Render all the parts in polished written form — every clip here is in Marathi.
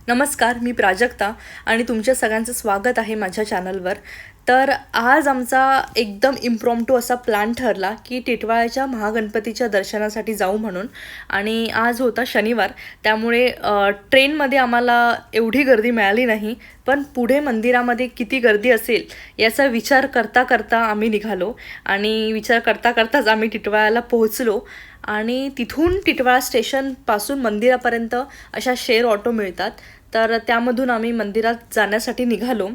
नमस्कार, मी प्राजक्ता आणि तुमच्या सगळ्यांचं स्वागत आहे माझ्या चॅनलवर. तर आज आमचा एकदम इम्प्रॉम्प्टू असा प्लॅन ठरला की टिटवाळ्याच्या महागणपतीच्या दर्शनासाठी जाऊ म्हणून. आणि आज होता शनिवार, त्यामुळे ट्रेनमध्ये आम्हाला एवढी गर्दी मिळाली नाही, पण पुढे मंदिरामध्ये किती गर्दी असेल याचा विचार करता करता आम्ही निघालो. आणि विचार करता करताच आम्ही टिटवाळ्याला पोहोचलो. आणि तिथून टिटवाळा स्टेशनपासून मंदिरापर्यंत अशा शेअर ऑटो मिळतात, तर त्यामधून आम्ही मंदिरात जाण्यासाठी निघालो.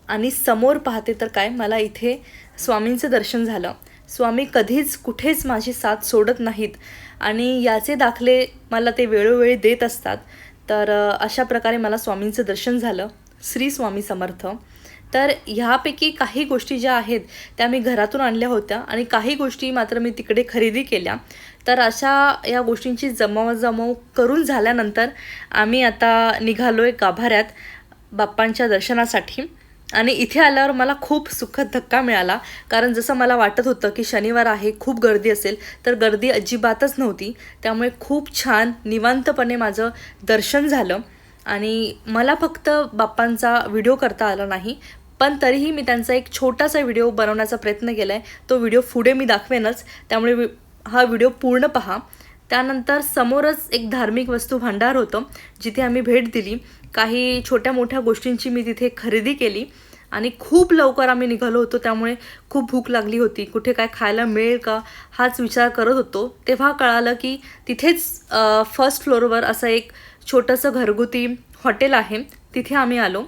आणि समोर पाहते तर काय, मला इथे स्वामींचं दर्शन झालं. स्वामी कधीच कुठेच माझी साथ सोडत नाहीत आणि याचे दाखले मला ते वेळोवेळी देत असतात. तर अशा प्रकारे मला स्वामींचं दर्शन झालं. श्री स्वामी समर्थ. तर ह्यापैकी काही गोष्टी ज्या आहेत त्या मी घरातून आणल्या होत्या आणि काही गोष्टी मात्र मी तिकडे खरेदी केल्या. तर अशा या गोष्टींची जमवाजमव करून झाल्यानंतर आम्ही आता निघालो आहे गाभाऱ्यात बाप्पांच्या दर्शनासाठी. आणि इथे आल्यावर मला खूप सुखद धक्का मिळाला, कारण जसं मला वाटत होतं की शनिवार आहे, खूप गर्दी असेल, तर गर्दी अजिबातच नव्हती. त्यामुळे खूप छान निवांतपणे माझं दर्शन झालं. आणि मला फक्त बाप्पांचा व्हिडिओ करता आला नाही, पण तरीही मी त्यांचा एक छोटासा व्हिडिओ बनवण्याचा प्रयत्न केला आहे. तो व्हिडिओ पुढे मी दाखवेनच, त्यामुळे हा व्हिडिओ पूर्ण पहा. त्यानंतर समोरच एक धार्मिक वस्तू भांडार होतं, जिथे आम्ही भेट दिली. काही छोट्या मोठ्या गोष्टींची मी तिथे खरेदी केली आणि खूप लवकर आम्ही निघालो होतो, त्यामुळे खूप भूक लागली होती. कुठे काय खायला मिळेल का हाच विचार करत होतो. तेव्हा कळालं की तिथेच फर्स्ट फ्लोअरवर असं एक छोटंसं घरगुती हॉटेल आहे, तिथे आम्ही आलो.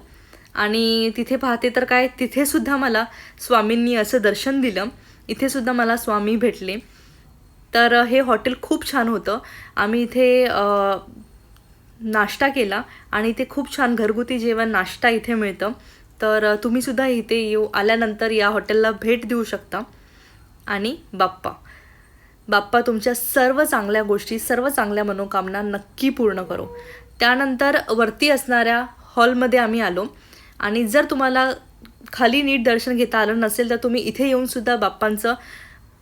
आणि तिथे पाहते तर काय, तिथेसुद्धा मला स्वामींनी असं दर्शन दिलं. इथेसुद्धा मला स्वामी भेटले. तर हे हॉटेल खूप छान होतं. आम्ही इथे नाश्ता केला आणि ते खूप छान घरगुती जेवण नाश्ता इथे मिळतं. तर तुम्हीसुद्धा इथे आल्यानंतर या हॉटेलला भेट देऊ शकता. आणि बाप्पा तुमच्या सर्व चांगल्या गोष्टी, सर्व चांगल्या मनोकामना नक्की पूर्ण करो. त्यानंतर वरती असणाऱ्या हॉलमध्ये आम्ही आलो. आणि जर तुम्हाला खाली नीट दर्शन घेता आलं नसेल तर तुम्ही इथे येऊनसुद्धा बाप्पांचं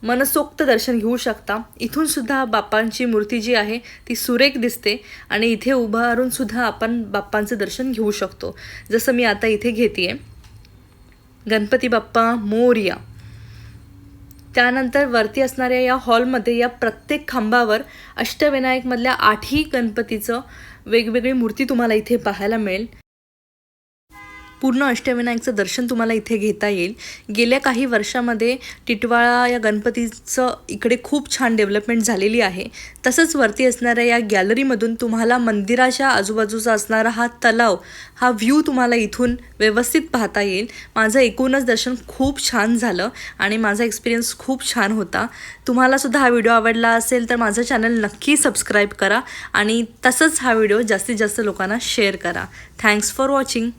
मनसोक्त दर्शन घेऊ शकता. इथूनसुद्धा बाप्पांची मूर्ती जी आहे ती सुरेख दिसते आणि इथे उभारूनसुद्धा आपण बाप्पांचं दर्शन घेऊ शकतो, जसं मी आता इथे घेते आहे. गणपती बाप्पा मोरया. त्यानंतर वरती असणाऱ्या या हॉलमध्ये या प्रत्येक खांबावर अष्टविनायकमधल्या 8ही गणपतीचं वेगवेगळी मूर्ती तुम्हाला इथे पाहायला मिळेल. पूर्ण अष्टविनायकचं दर्शन तुम्हाला इथे घेता येईल. गेल्या काही वर्षामध्ये टिटवाळा या गणपतीचं इकडे खूप छान डेव्हलपमेंट झालेली आहे. तसंच वरती असणाऱ्या या गॅलरीमधून तुम्हाला मंदिराच्या आजूबाजूचा असणारा हा तलाव, हा व्ह्यू तुम्हाला इथून व्यवस्थित पाहता येईल. माझं एकूणच दर्शन खूप छान झालं आणि माझा एक्सपिरियन्स खूप छान होता. तुम्हालासुद्धा हा व्हिडिओ आवडला असेल तर माझं चॅनल नक्की सबस्क्राईब करा आणि तसंच हा व्हिडिओ जास्तीत जास्त लोकांना शेअर करा. Thanks for watching.